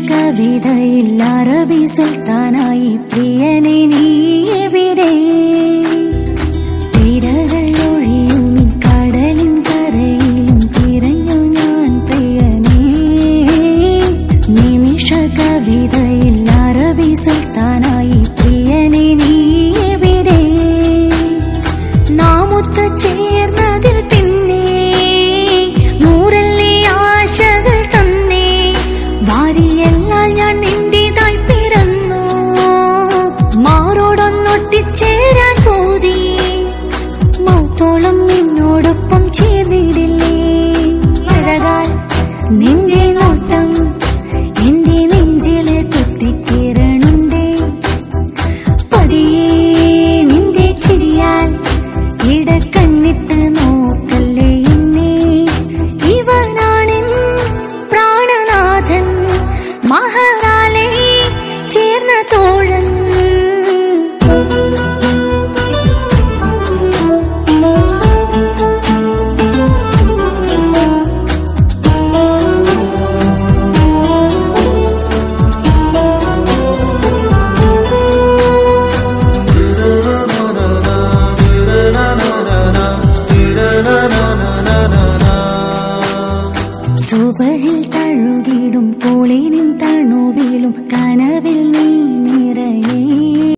കവിതയിൽ അറബി സുൽത്താനായി പ്രിയനെ നീ എവിടെ? തിരകൾ ഒഴിയും കടലിൻ കരയിലും തിരഞ്ഞു ഞാൻ പ്രിയനെ. നിമിഷ കവിതയിൽ അറബി സുൽത്താനായി പ്രിയനെ നീ എവിടെ? നാം ഒത്തുചേർന്നതിൽ പിന്നെ നൂറല്ലേ ആശകൾ തന്നേ. വാരിയെല്ലാം ഞാൻ നിന്റേതായി പിറന്നു, മാറോടൊന്നൊട്ടിച്ചേരാൻ പോതി. മൗത്തോളം നിന്നോടൊപ്പം ചേർന്നിടില്ലേ? അഴകാൽ നിന്റെ നോട്ടം എന്റെ നെഞ്ചില് കുത്തിക്കേറണുണ്ടേ. പതിയെ നിന്റെ ചിരിയാൽ ഇടക്കണ്ണിട്ട് നോക്കല്ലേ എന്നെ. ഇവനാണെൻ പ്രാണനാഥൻ, മഹറാലെ ചേർന്ന തോഴൻ. സുബഹിൽ തഴുകിടും കോളിനും തണുവിലും കനവിൽ നീ